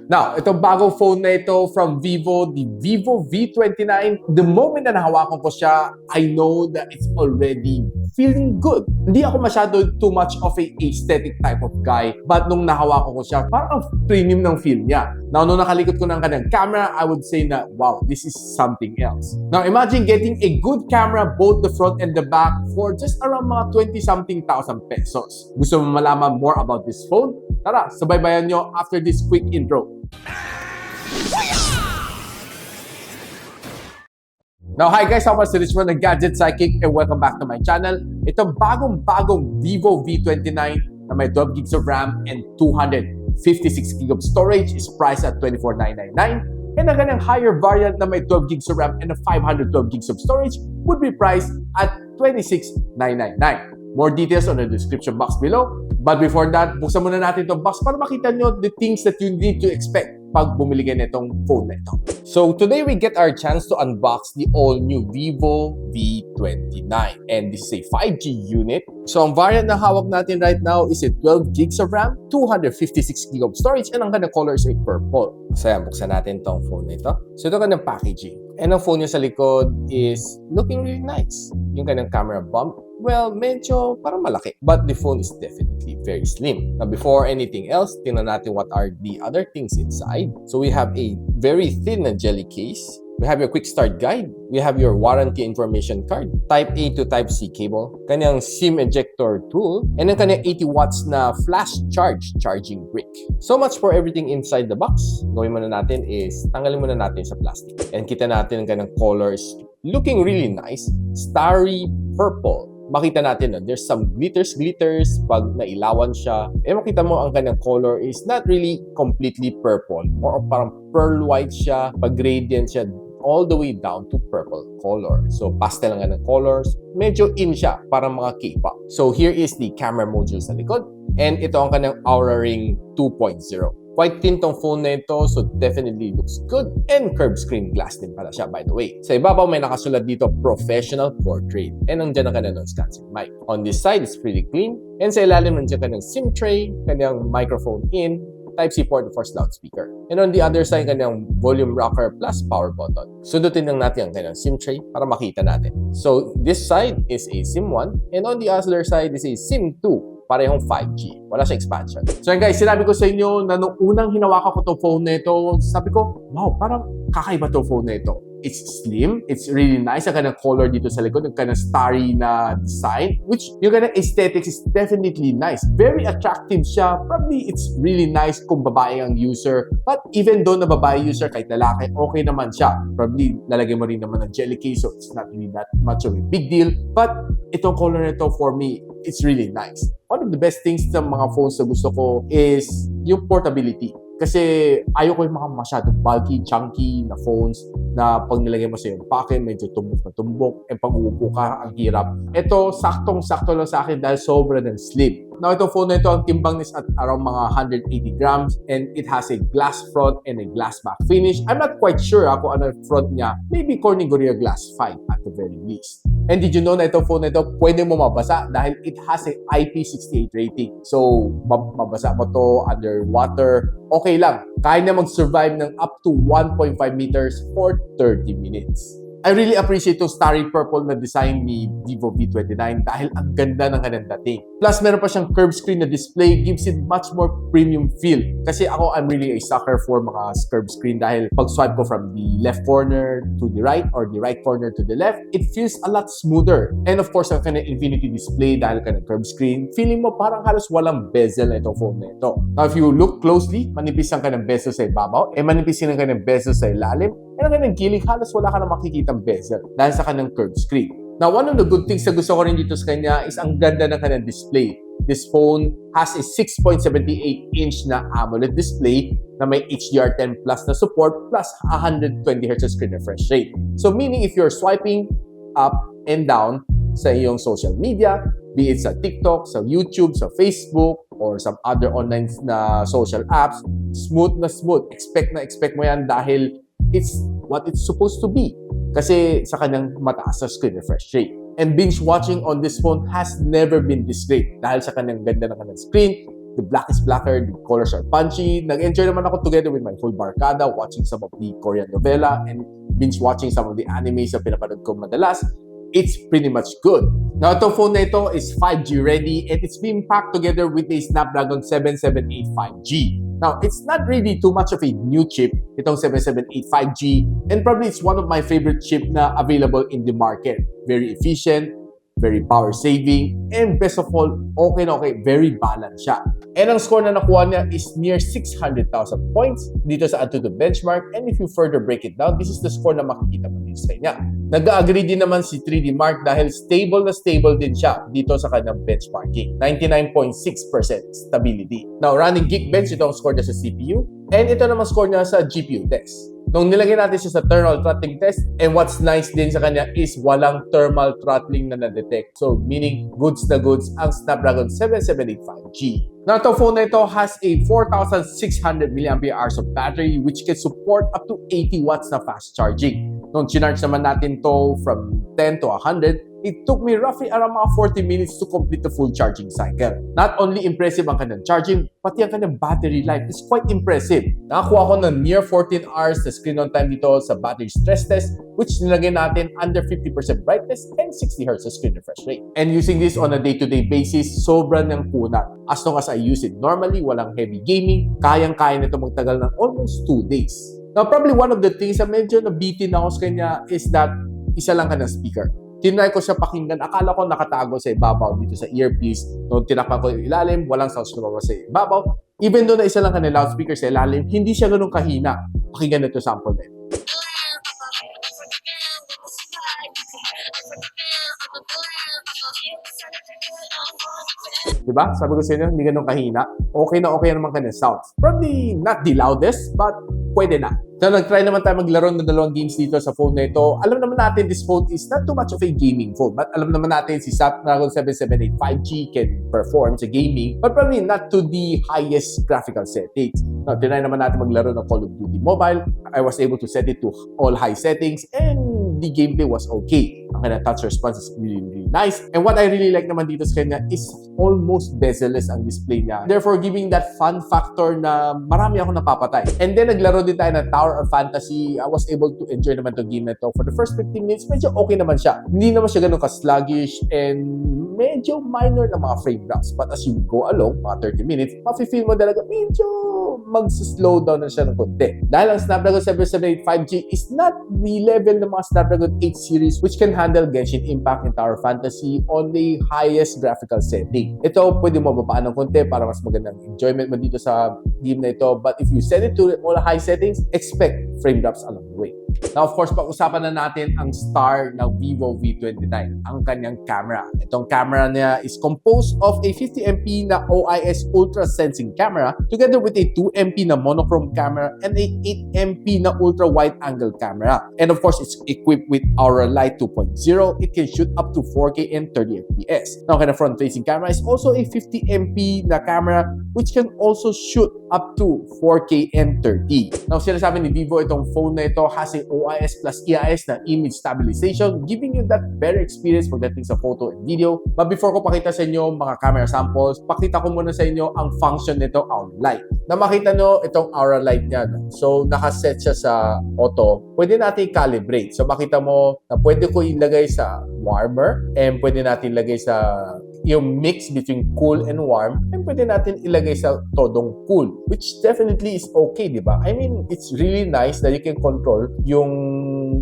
Now, itong bagong phone na ito from Vivo, the Vivo V29, the moment na nahawakan ko siya, I know that it's already feeling good. Hindi ako masyado too much of a aesthetic type of guy, but nung nahawakan ko siya, parang premium ng feel niya. Now, nung nakalikot ko ng kanyang camera, I would say na, wow, this is something else. Now, imagine getting a good camera, both the front and the back, for just around mga 20-something thousand pesos. Gusto mo malaman more about this phone? Tara, sabaybayan nyo after this quick intro. Now, hi guys, ako si Richmond ng Gadget Sidekick and welcome back to my channel. Itong bagong Vivo V29 na may 12 gigs of RAM and 256 gigs of storage is priced at 24,999. And ang kanyang higher variant na may 12 gigs of RAM and a 512 gigs of storage would be priced at 26,999. More details on the description box below. But before that, buksan muna natin itong box para makita nyo the things that you need to expect pag bumili kayo nitong phone na ito. So today we get our chance to unbox the all-new Vivo V29. And this is a 5G unit. So ang variant na hawak natin right now is a 12 gigs of RAM, 256 gigs of storage, and ang kanyang color is a purple. So yan, buksan natin itong phone na ito. So ito kanyang packaging. And ang phone niya sa likod is looking really nice. Yung kanyang camera bump, well, medyo parang malaki. But the phone is definitely very slim. Now, before anything else, tingnan natin what are the other things inside. So we have a very thin and jelly case. We have your quick start guide. We have your warranty information card. Type A to Type C cable. Kanyang SIM ejector tool. And ang kanyang 80 watts na flash charge charging brick. So much for everything inside the box. Gawin muna natin is tanggalin muna natin sa plastic. And kita natin ang kanyang colors looking really nice. Starry purple. Makita natin na there's some glitters pag nailawan siya. Makita mo ang kanyang color is not really completely purple. Or parang pearl white siya. Pag gradient siya all the way down to purple color. So pastel ang kanyang colors. Medyo in siya, parang mga K-pop. So here is the camera module sa likod. And ito ang kanyang Aura Ring 2.0. Quite thin tong phone na ito, so definitely looks good. And curved screen glass din pala siya, by the way. Sa ibabaw, may nakasulat dito, Professional Portrait. And nandiyan ang kanyang non-scanning mic. On this side, it's pretty clean. And sa ilalim, nandiyan kanyang SIM tray, kanyang microphone in, Type-C port for loudspeaker. And on the other side, kanyang volume rocker plus power button. Sundutin lang natin ang kanyang SIM tray para makita natin. So, this side is a SIM 1. And on the other side is a SIM 2. Parehong 5G. Wala siya expansion. So yan guys, sinabi ko sa inyo na nung unang hinawakan ko itong phone na ito, sabi ko, wow, parang kakaiba itong phone na ito. It's slim. It's really nice. Ang kanyang color dito sa likod, ang kanyang starry na design, which yung kanyang aesthetics is definitely nice. Very attractive siya. Probably it's really nice kung babae ang user. But even though na babae user, kahit lalaki, okay naman siya. Probably lalagay mo rin naman ng jelly case, so it's not really that much of a big deal. But itong color na ito for me, it's really nice. One of the best things sa mga phones na gusto ko is yung portability. Kasi ayoko yung mga masyadong bulky, chunky na phones na pag nilagay mo sa iyong pocket, medyo tumbok na tumbok, and pag uupo ka, ang hirap. Ito, saktong-sakto lang sa akin dahil sobra ng slim. Now, itong phone na ito, ang timbang is at around mga 180 grams and it has a glass front and a glass back finish. I'm not quite sure kung ano front niya. Maybe Corning Gorilla Glass 5 at the very least. And did you know na itong phone na ito, pwede mo mabasa dahil it has a IP68 rating. So, mabasa mo to underwater, okay lang. Kaya na mag-survive ng up to 1.5 meters for 30 minutes. I really appreciate itong starry purple na design ni Vivo V29 dahil ang ganda ng kanyang dating. Plus, meron pa siyang curved screen na display, gives it much more premium feel. Kasi ako, I'm really a sucker for mga curved screen dahil pag swipe ko from the left corner to the right or the right corner to the left, it feels a lot smoother. And of course, ang kanyang infinity display dahil kanyang curved screen, feeling mo parang halos walang bezel na itong phone na ito. Now, if you look closely, manipis ang kanyang bezel sa ibabaw, manipis ang kanyang bezel sa ilalim, and ang kanyang gilid, halos wala ka na makikitang bezel dahil sa kanyang curved screen. Now, one of the good things na gusto ko rin dito sa kanya is ang ganda ng kanyang display. This phone has a 6.78-inch na AMOLED display na may HDR10 Plus na support plus 120Hz screen refresh rate. So, meaning if you're swiping up and down sa iyong social media, be it sa TikTok, sa YouTube, sa Facebook, or some other online na social apps, smooth na smooth. Expect mo yan dahil it's what it's supposed to be. Kasi sa kanyang mataas na screen refresh rate. And binge watching on this phone has never been this great dahil sa kanyang ganda ng kanyang screen, The black is blacker, the colors are punchy. Nag-enjoy naman ako together with my whole barkada watching some of the Korean novela and binge watching some of the animes na pinapanood ko madalas. It's pretty much good. Now, itong phone na ito is 5G ready and it's being packed together with a Snapdragon 778 5G. Now, it's not really too much of a new chip, itong 778 5G, and probably it's one of my favorite chip na available in the market. Very efficient, very power saving, and best of all, okay, very balanced siya. And ang score na nakuha niya is near 600,000 points dito sa Antutu benchmark. And if you further break it down, this is the score na makikita mo dito sa kanya. Nag-agree din naman si 3D Mark dahil stable na stable din siya dito sa kanyang benchmarking. 99.6% stability. Now, running Geekbench, ito ang score niya sa CPU. And ito naman score niya sa GPU test. Nung nilagay natin siya sa thermal throttling test, and what's nice din sa kanya is walang thermal throttling na na-detect. So, meaning goods na goods ang Snapdragon 778 5G. Now, itong phone na ito has a 4,600 mAh of battery which can support up to 80 watts na fast charging. Nung chinarge naman natin to from 10 to 100, it took me roughly around mga 40 minutes to complete the full charging cycle. Not only impressive ang kanyang charging, pati ang kanyang battery life is quite impressive. Nakakuha ko ng near 14 hours na screen on time dito sa battery stress test, which nilagay natin under 50% brightness and 60 Hz screen refresh rate. And using this on a day-to-day basis, sobrang niyang kunat. As long as I use it normally, walang heavy gaming, kayang-kaya nito magtagal ng almost 2 days. Now, probably one of the things na medyo nabitin ako sa kanya is that isa lang ka ng speaker. Tinry ko siya pakinggan. Akala ko nakatago sa ibabaw dito sa earpiece. Nung tinakpan ko yung ilalim, walang sounds lumabas sa ibabaw. Even though na isa lang ka ng loudspeaker sa ilalim, hindi siya ganun kahina. Pakinggan nito sample din. Diba? Sabi ko sa inyo, hindi ganun kahina. Okay na okay naman kanya sounds. Probably not the loudest, but pwede na. So, nag-try naman tayo maglaro ng dalawang games dito sa phone na ito. Alam naman natin, this phone is not too much of a gaming phone. But alam naman natin, si Snapdragon 778 5G can perform sa gaming, but probably not to the highest graphical settings. Now, tinry naman natin maglaro ng Call of Duty Mobile. I was able to set it to all high settings and the gameplay was okay. Ang kanya touch response is really nice. And what I really like naman dito sa kanya is almost bezel-less ang display niya. Therefore, giving that fun factor na marami ako napapatay. And then, naglaro din tayo ng Tower of Fantasy. I was able to enjoy naman itong game na ito. For the first 15 minutes, medyo okay naman siya. Hindi naman siya ganun ka-sluggish and medyo minor na mga frame drops. But as you go along, mga 30 minutes, mafe-feel mo talaga medyo mag-slow down na siya ng konti. Dahil ang Snapdragon 778 5G is not the level ng mga Snapdragon 8 series which can handle Genshin Impact and Tower Fantasy on the highest graphical setting. Ito, pwede mo babaan ng konti para mas magandang enjoyment mo dito sa game na ito. But if you set it to all high settings, expect frame drops along the way. Now, of course, pag-usapan na natin ang star ng vivo V29, ang kanyang camera. Itong camera niya is composed of a 50MP na OIS ultra sensing camera together with a 2MP na monochrome camera and a 8MP na ultra wide angle camera. And of course, it's equipped with Aura Light 2.0. It can shoot up to 4K and 30fps. Now, ang front-facing camera is also a 50MP na camera which can also shoot up to 4K and 30. Now, sinasabi ni Vivo, itong phone na ito has a OIS plus EIS na image stabilization, giving you that better experience pagdating sa photo and video. But before ko pakita sa inyo mga camera samples, pakita ko muna sa inyo ang function nito, Aura Light. Na makita nyo itong Aura Light niya. No? So, nakaset siya sa auto. Pwede natin i-calibrate. So, makita mo na pwede ko ilagay sa warmer and pwede natin ilagay sa yung mix between cool and warm, and pwede natin ilagay sa todong cool, which definitely is okay, di ba? I mean, it's really nice that you can control yung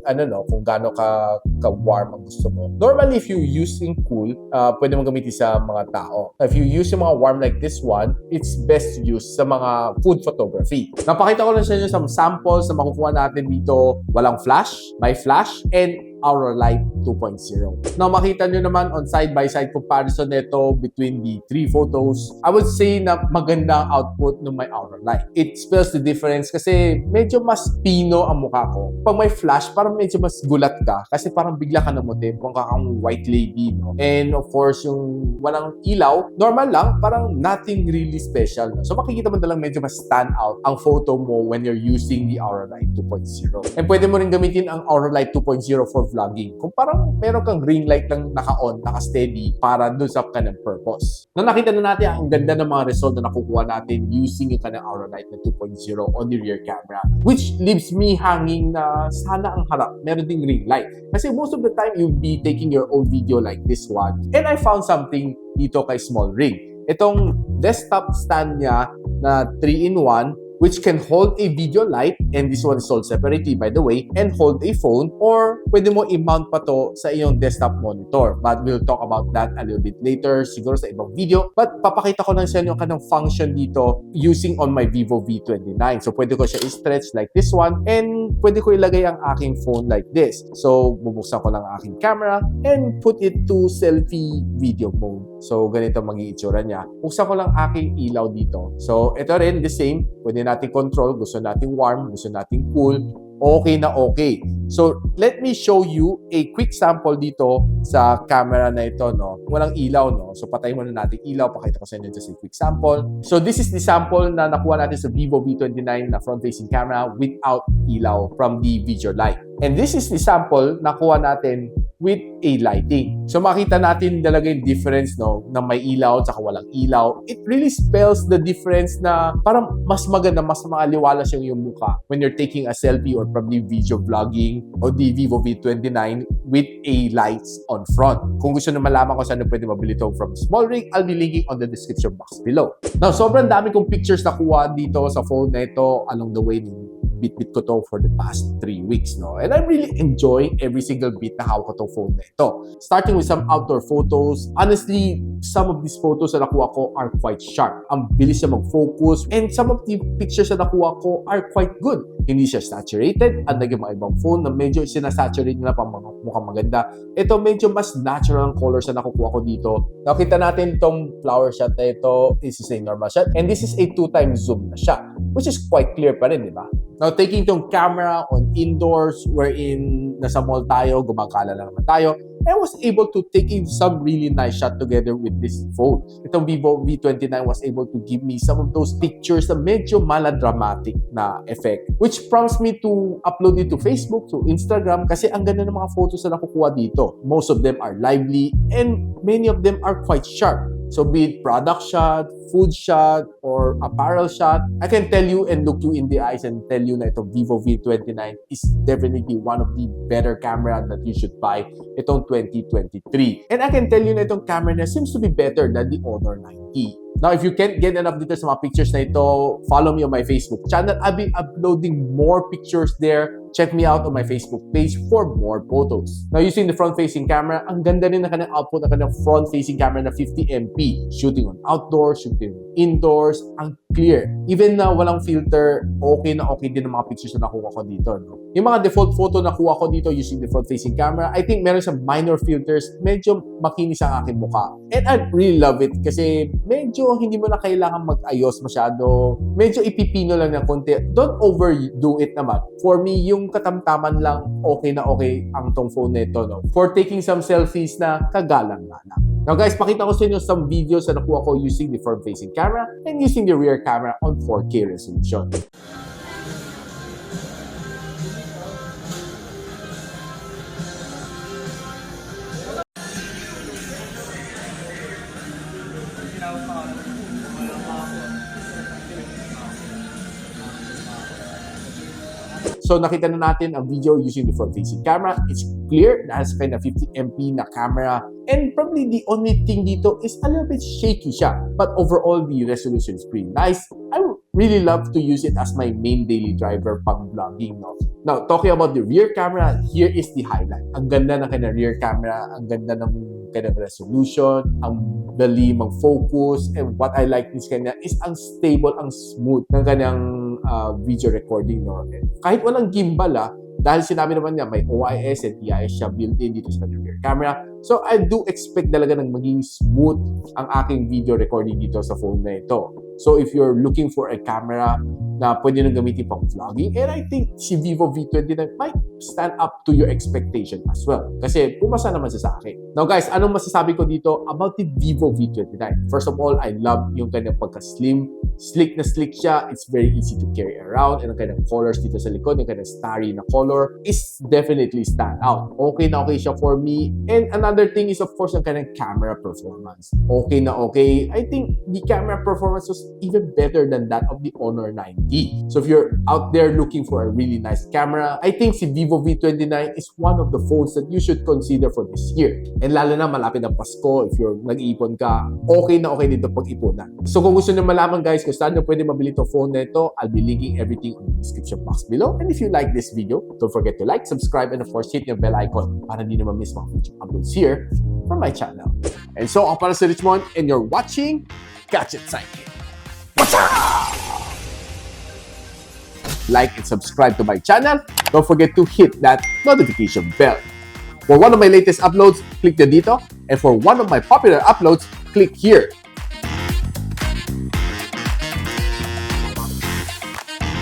kung gaano ka warm ang gusto mo. Normally, if you using cool, pwede mo gamitin sa mga tao. If you use yung mga warm like this one, it's best to use sa mga food photography. Napakita ko lang sa inyo some samples na makukuha natin dito. Walang flash, may flash, and Aura Light 2.0. Now, makita nyo naman on side-by-side comparison nito between the three photos. I would say na maganda ang output ng may Aura Light. It spells the difference kasi medyo mas pino ang mukha ko. Pag may flash, parang medyo mas gulat ka kasi parang bigla ka namutin kung kang white lady, no? And of course, yung walang ilaw, normal lang, parang nothing really special. No? So, makikita mo na lang medyo mas stand out ang photo mo when you're using the Aura Light 2.0. And pwede mo rin gamitin ang Aura Light 2.0 for vlogging. Kung parang meron kang ring light lang naka-on, naka-steady para dun sa kanang purpose. Na nakita na natin ang ganda ng mga result na nakukuha natin using yung kanang aura light na 2.0 on the rear camera. Which leaves me hanging na sana ang harap meron ding ring light. Kasi most of the time, you'll be taking your own video like this one. And I found something dito kay Small Ring. Itong desktop stand niya na 3-in-1 which can hold a video light, and this one is sold separately by the way, and hold a phone, or pwede mo i-mount pa to sa iyong desktop monitor. But we'll talk about that a little bit later, siguro sa ibang video. But papakita ko lang sa inyo kanang function dito using on my Vivo V29. So pwede ko siya i-stretch like this one, and pwede ko ilagay ang aking phone like this. So bubuksan ko lang ang aking camera and put it to selfie video mode. So ganito mag-iitsura niya. Buksan ko lang aking ilaw dito. So ito rin the same, pwede natin control, gusto natin warm, gusto natin cool, okay na okay. So, let me show you a quick sample dito sa camera na ito, no? Walang ilaw, no? So, patayin muna natin ilaw. Pakita ko sa inyo just a quick sample. So, this is the sample na nakuha natin sa Vivo V29 na front-facing camera without ilaw from the video light. And this is the sample na nakuha natin with a lighting. So makita natin talaga yung difference, no, na may ilaw at saka walang ilaw. It really spells the difference na parang mas maganda, mas maaliwalas yung mukha when you're taking a selfie or probably video vlogging o the Vivo V29 with a lights on front. Kung gusto na malaman ko saan pwede mabili ito from Small Ring, I'll be linking on the description box below. Now, sobrang dami kong pictures na kuha dito sa phone na ito along the way bit ko to for the past 3 weeks, no? And I'm really enjoying every single bit na hawak ko tong phone na ito. Starting with some outdoor photos. Honestly, some of these photos na nakuha ko are quite sharp. Ang bilis siya mag-focus. And some of the pictures na nakuha ko are quite good. Hindi siya saturated. At naging mga ibang phone na medyo sinasaturate nila pa mukhang maganda. Ito medyo mas natural ang colors na nakukuha ko dito. Nakita natin itong flower shot na ito. This is a normal shot. And this is a 2x zoom na shot, which is quite clear pa rin, di ba? Now, taking itong camera on indoors, wherein nasa mall tayo, gumagala lang naman tayo, I was able to take in some really nice shot together with this phone. Itong Vivo V29 was able to give me some of those pictures na medyo maladramatic na effect, which prompts me to upload it to Facebook, to Instagram, kasi ang ganda ng mga photos na nakukuha dito. Most of them are lively, and many of them are quite sharp. So be it product shot, food shot, or apparel shot, I can tell you and look you in the eyes and tell you na itong Vivo V29 is definitely one of the better camera that you should buy itong 2023. And I can tell you na itong camera na seems to be better than the Honor 90. Now, if you can't get enough dito sa mga pictures na ito, follow me on my Facebook channel. I'll be uploading more pictures there. Check me out on my Facebook page for more photos. Now, using the front-facing camera, ang ganda rin na kanyang output ng kanyang front-facing camera na 50MP. Shooting on outdoors, shooting indoors, ang clear. Even na walang filter, okay na okay din ang mga pictures na nakuha ko dito, no? Yung mga default photo na nakuha ko dito using the front-facing camera, I think meron siyang minor filters, medyo makinis ang aking mukha. And I really love it kasi medyo hindi mo na kailangan mag-ayos masyado. Medyo ipipino lang ng konti. Don't overdo it naman. For me, yung katamtaman lang, okay na okay ang tong phone na ito, no? For taking some selfies na kagalang-galang. Now guys, pakita ko sa inyo some videos na nakuha ko using the front-facing camera and using the rear camera on 4K resolution. So nakita na natin ang video using the front-facing camera. It's clear, it has kind of 50MP na camera. And probably the only thing dito is a little bit shaky siya. But overall, the resolution is pretty nice. I really love to use it as my main daily driver pang vlogging, no? Now, talking about the rear camera, here is the highlight. Ang ganda ng kanyang rear camera, ang ganda ng kanyang resolution, ang dali mag-focus, and what I like this kanya is ang stable, ang smooth ng kanyang video recording, no? Kahit walang gimbal, dahil sinabi naman niya may OIS and EIS siya built-in dito sa rear camera. So I do expect talaga ng maging smooth ang aking video recording dito sa phone na ito. So if you're looking for a camera na pwede nang gamitin pang vlogging, and I think si vivo V29 might stand up to your expectation as well. Kasi pumasa naman siya sa akin. Now guys, anong masasabi ko dito about the vivo V29? First of all, I love yung kanyang pagka-slim. Slick na slick siya. It's very easy to carry around. And ang kanyang colors dito sa likod, yung kanyang starry na color is definitely stand out. Okay na okay siya for me. And another thing is of course yung kanyang camera performance. Okay na okay. I think the camera performance was even better than that of the Honor 9T. So if you're out there looking for a really nice camera, I think si vivo V29 is one of the phones that you should consider for this year. And lalo na malapit ang Pasko, if you're nag-iipon ka, okay na okay dito pag-ipunan. So kung gusto nyo malaman guys kung saan nyo pwede mabili itong phone na ito, I'll be linking everything in the description box below. And if you like this video, don't forget to like, subscribe, and of course hit yung bell icon para hindi naman miss mga future uploads here from my channel. And so ako para si Richmond and you're watching Gadget Sidekick. What's up? Like and subscribe to my channel. Don't forget to hit that notification bell. For one of my latest uploads, click the dito. And for one of my popular uploads, click here.